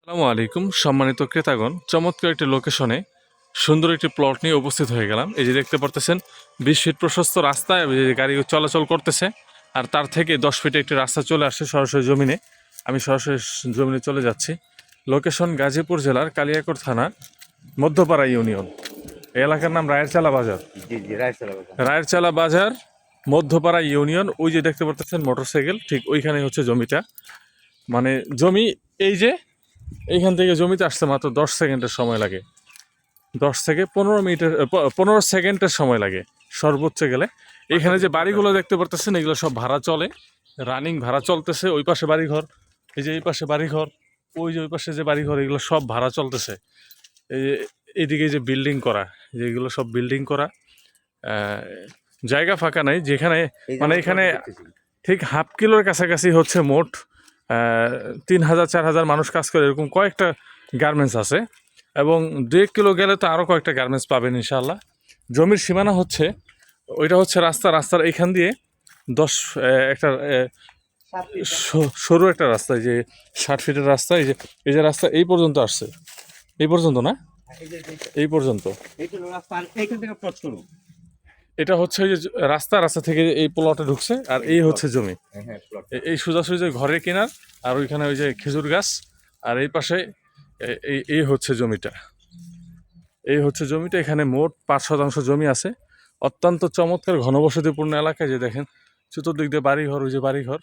আসসালামু আলাইকুম সম্মানিত ক্রেতাগণ, চমৎকার একটি লোকেশনে সুন্দর একটি প্লট নিয়ে উপস্থিত হয়ে গেলাম। এই যে দেখতে পারতেছেন 20 ফিট প্রশস্ত রাস্তা, এই যে গাড়ি চলাচল করতেছে, আর তার থেকে 10 ফিটে একটি রাস্তা চলে আসছে সরাসরি জমিনে। আমি সরাসরি জমিনে চলে যাচ্ছি। লোকেশন গাজীপুর জেলার কালিয়াকৈর থানা মধ্যপাড়া ইউনিয়ন। এই এলাকার নাম রায়েরচালা বাজার। জি জি রায়সালা বাজার। রায়েরচালা বাজার, মধ্যপাড়া ইউনিয়ন। ওই যে দেখতে পারতেছেন মোটরসাইকেল, ঠিক ওইখানে হচ্ছে জমিটা। মানে জমি এই যে এইখান থেকে জমিতে আসতে মাত্র 10 সেকেন্ডের সময় লাগে। 10 থেকে 15 সেকেন্ডের সময় লাগে সর্বোচ্চ গেলে। এখানে যে বাড়িগুলো দেখতে পারতেছেন এগুলো সব ভাড়া চলে, রানিং ভাড়া চলতেছে। ওই পাশে বাড়িঘর, এই যে এই পাশে বাড়িঘর, ওই যে ওই পাশে যে বাড়িঘর, এগুলো সব ভাড়া চলতেছে। এই যে এইদিকে যে বিল্ডিং করা, যে এগুলো সব বিল্ডিং করা, জায়গা ফাঁকা নাই যেখানে। মানে এখানে ঠিক হাফ কিলোর কাছাকাছি হচ্ছে মোট 3000-4000 মানুষ কাজ করে, এরকম কয়েকটা গার্মেন্টস আছে। এবং 2 কিলো গেলে তো আরও কয়েকটা গার্মেন্টস পাবেন ইনশাআল্লাহ। জমির সীমানা হচ্ছে ওইটা হচ্ছে রাস্তার এইখান দিয়ে 10 একটা সরু একটা রাস্তা, এই যে 60 ফিটের রাস্তা। এই যে রাস্তা এই পর্যন্ত আসছে, এই পর্যন্ত না, এই পর্যন্ত। এটা হচ্ছে ওই যে রাস্তা থেকে এই প্লটে ঢুকছে, আর এই হচ্ছে জমি। এই সোজাসুজি ঘরের কিনার, আর ওইখানে ওই যে খেজুর গাছ, আর এই পাশে এই হচ্ছে জমিটা। এই হচ্ছে জমিটা। এখানে মোট 5 শতাংশ জমি আছে। অত্যন্ত চমৎকার ঘনবসতিপূর্ণ এলাকায়। যে দেখেন চতুর্দিক দিয়ে বাড়িঘর, ওই যে বাড়িঘর,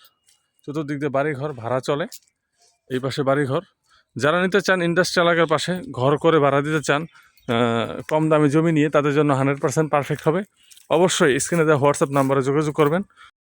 চতুর্দিক দিয়ে বাড়িঘর, ভাড়া চলে। এই পাশে বাড়িঘর। যারা নিতে চান ইন্ডাস্ট্রি এলাকার পাশে ঘর করে ভাড়া দিতে চান, কম দামে জমি নিয়ে, তাদের জন্য 100% পারফেক্ট হবে। অবশ্যই স্ক্রিনে দেওয়া হোয়াটসঅ্যাপ নাম্বারে যোগাযোগ করবেন।